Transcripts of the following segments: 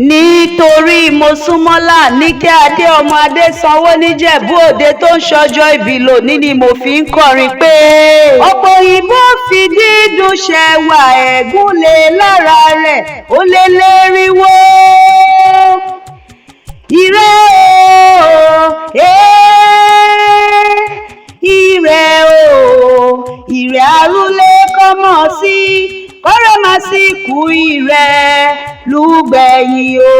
nítorí Mosúnmọ́lá Àníkẹ́ Adé ọmọ Adésanwó níjẹ̀bú Òde tó ń ṣọjọ́ ìbí lónìí ni mo fi ń kọrin pé ọ̀pọ̀ òyìnbó fi dídùn ṣẹ̀wà ẹ̀gún lé lára rẹ̀ ó lé léríwó ire o ire o ire arúlé kọ́mọ̀ sí kọ́rẹ́ máa sì kú ire lùgbẹ̀yìn o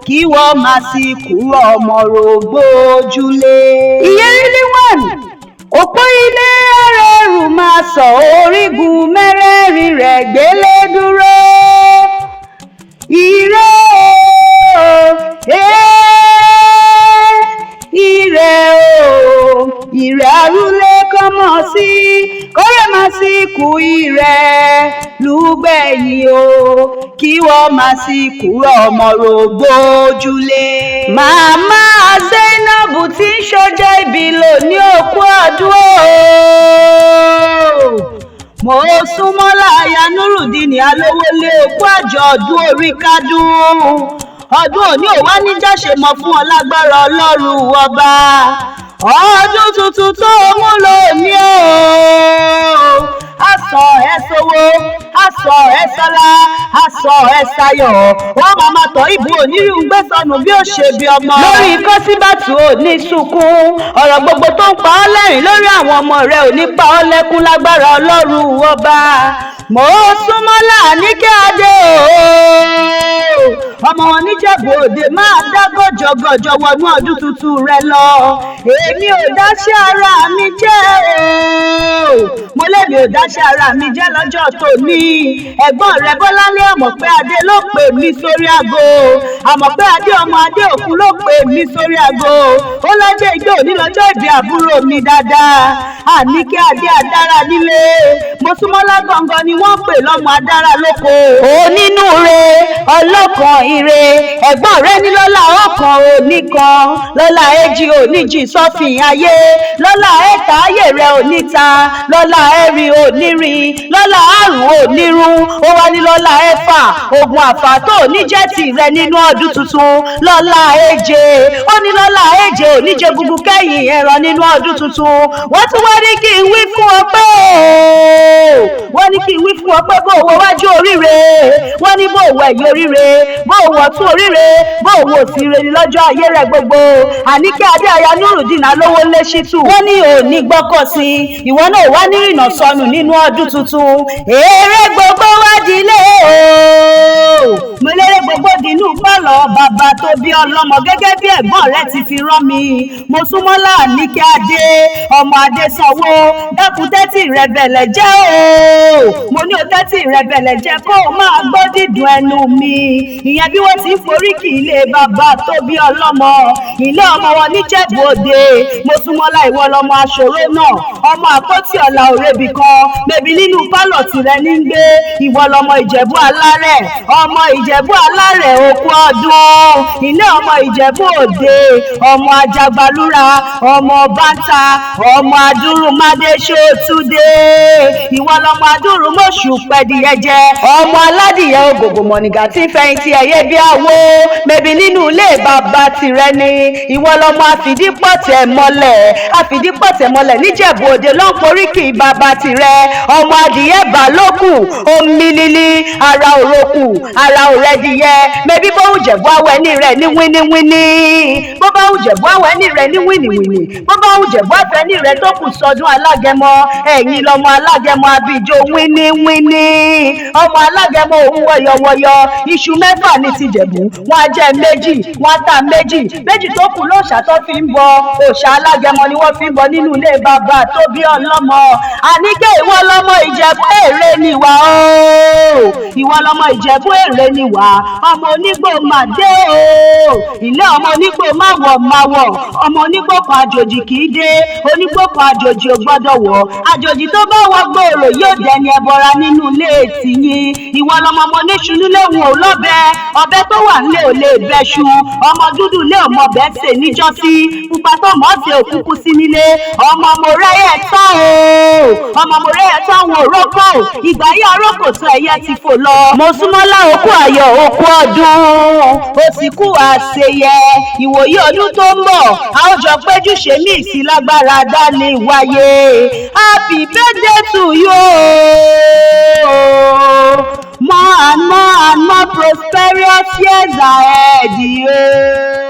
kí wọ́n máa sì kú ọmọ rògbòjúlé. Ìyẹ́rílí one òpó ilé arẹ́rù máa sọ orígun mẹ́rẹ̀ẹ̀rin rẹ̀ gbélé dúró ire o ire o ire arúlé kọ́mọ̀ sí kọ́rẹ́ máa sì kú ire lùgbẹ̀yìn o kí wọ́n máa sì kú ọmọ rògbòjúlé. Màmá Zainabu tí ń ṣọjọ́ ìbí lónìí òkú ọdún o. Mosúnmọ́lá aya Nurudeen Alówólé òkú àjọ̀dún orí kádùn ọdún òní ò wá níjàṣe mọ́ fún ọ lágbára Ọlọ́run ọba ọdún tuntun tó mú lónìí o asọ ẹ sówó asọ ẹ sọlá asọ ẹ sayọ̀ wọn máa tọ ìbú onírúurú gbé sọnù bí ó ṣe bí ọmọ. lórí Kọ́síbátù ò ní sunkún ọ̀rọ̀ gbogbo tó ń pa ọ́ lẹ́rìn lórí àwọn ọmọ rẹ ò ní pa ọ́ lẹ́kún lágbára Ọlọ́run ọba Mosúnmọ́lá Àníkẹ́ Adé o ọmọ wọn níjẹ̀bú Òde máa dá gọ́jọgọ́jọ wọnú ọdún tuntun rẹ lọ èmi ò dáṣẹ́ ara mi jẹ́ o mo lèmi ò dáṣẹ́ ara mi jẹ́ lọ́jọ́ tòní ẹ̀gbọ́n rẹ Bọ́láńlé Àmọ̀pé Adé ló pè mí sórí aago Àmọ̀pé Adé ọmọ Adé Òkun ló pè mí sórí aago ó lọ́jọ́ ìgbé òní lọ́jọ́ ìbí àbúrò mi dáadáa Àníkẹ́ Adé adára nílé Mosúnmọ́lá gangan ni wọ́n pè lọ́mọ adára lóko onínúure ọlọ́kan ire ẹ̀gbọ́n rẹ ní lọ́lá ọ̀kan oníkan lọ́lá èjì oníjì sọ́fìn ayé lọ́lá ẹ̀ta ayé rẹ oníta lọ́lá ẹ̀rin onírin lọ́lá àrùn onírun ó wá ní lọ́lá ẹ̀fà ogun àfàtó oníjẹ́tì rẹ nínú ọdún tuntun lọ́lá èje ó ní lọ́lá èje oníjẹ gbogbo kẹ́yìn ẹ̀rọ nínú ọdún tuntun wọ́n tún wá ní kí n wí fún ọ pé wọ́n ní kí n wí fún ọ pé bó wo wájú oríire wọ́n ní bó wo ẹ̀yìn oríire bó wo tún oríire bó wo òsì rere lọ́jọ́ ayé rẹ̀ gbogbo Àníkẹ́ Adé aya Nurudeen Alówólé Ṣítù wọ́n ní òní gbọ́kọ̀ sí ìwọ náà wá ní ìrìnà sọnù nínú ọdún tuntun èrè gbogbo wádìílé o mo lérè gbogbo dínú pọ̀lọ̀ bàbá tó bí ọlọ́mọ gẹ́gẹ́ bí ẹ̀gbọ́n rẹ̀ ti fi rán mi Mosúnmọ́lá Àníkẹ́ Adé ọmọ Adésanwó dákun tẹ́tí rẹ bẹ̀lẹ̀ jẹ́ o mo ní o tẹ́tí rẹ bẹ̀lẹ̀ jẹ́ kó o máa gbọ́ dídùn ẹnu mi ìyẹn bí wọ́n ti ń foríkì ilé bàbá tó bí ọlọ́mọ ilé ọmọ wọn níjẹ̀bú Òde Mosúnmọ́lá ìwọ lọmọ aṣòro náà ọmọ àpótí ọ̀la òrebì kan bèbí nínú pálọ̀ tìrẹ ní gbé ìwọ lọmọ Ìjẹ̀bú Alárẹ̀ ọmọ Ìjẹ̀bú Alárẹ̀ òkú ọdún ilé ọmọ Ìjẹ̀bú Òde ọmọ Ajagbalúra ọmọ Bántà ọmọ Adúrúmádé Ṣótúndé ìwọ lọmọ Adúrúmọ̀ṣù pẹ̀dìyẹjẹ ọmọ aládìyẹ ògògò mọ̀nìgà tí fẹ̀yìntì ẹ̀yẹ bí àwo bèbí nínú ilé bàbá tìrẹ ni ìwọ lọmọ àfìdípọ̀tẹ̀ mọ́lẹ̀ níjẹ̀bú Òde ló ń poríkì bàbá tìrẹ ọmọ adìyẹ bàlókù omi lílí ara òrokù ara òrẹ́dìyẹ mẹbí bóun jẹ̀bú awẹ́ ní rẹ̀ ní wíníwíní bó bá ń jẹ̀bú awẹ́ ní rẹ̀ ní wíníwíní bó bá ń jẹ̀bú afẹ́ ní rẹ̀ tó kù sọdún alágẹmọ ẹ̀yìn lọmọ alágẹmọ abijó wíníwíní ọmọ alágẹmọ òun wọyọwọyọ iṣu mẹ́fà ní ti jẹ̀bú wọn á jẹ méjì wọn á ta méjì tó kù lóòṣà tó fi ń bọ òòṣà alágẹmọ ni wọ́n fi ń bọ nínú ilé bàbá tó bí ọlọ́mọ Àníkẹ́ ìwọ lọmọ Ìjẹ̀bú Èrè níwà o ìwọ lọmọ Ìjẹ̀bú Èrè níwà ọmọ onígbò màdé o ilé ọmọ onígbò máwọ̀ ọmọ onígbò kan àjòjì kì í dé onígbò kan àjòjì ò gbọ́dọ̀ wọ̀ àjòjì tó bá wọ gbòòrò yóò dẹni ẹbọra nínú ilé tìyín ìwọ lọmọ ọmọ oníṣu nílé òun ò lọ́bẹ ọbẹ tó wà nílé ò lè bẹṣu ọmọ dúdú lé ọmọ bẹ́ẹ̀ sè níjọ́sí pupa tó mọ̀ ṣe òkúkú sí nílé ọmọ mọ̀rẹ́yẹ tán ọmọ mọ̀rẹ́yẹ tán àwọn òrókò ìgbà yí arókò tó ẹyẹ ti fò lọ. Mosúnmọ́lá òkú ayọ̀ òkú ọdún. ọdún ó sì kú àṣeyẹ ìwòye ọdún tó ń bọ̀ a ó jọ péjú ṣe mí sí lágbára dálé wáyé happy birthday to you more and more prosperous years ahead.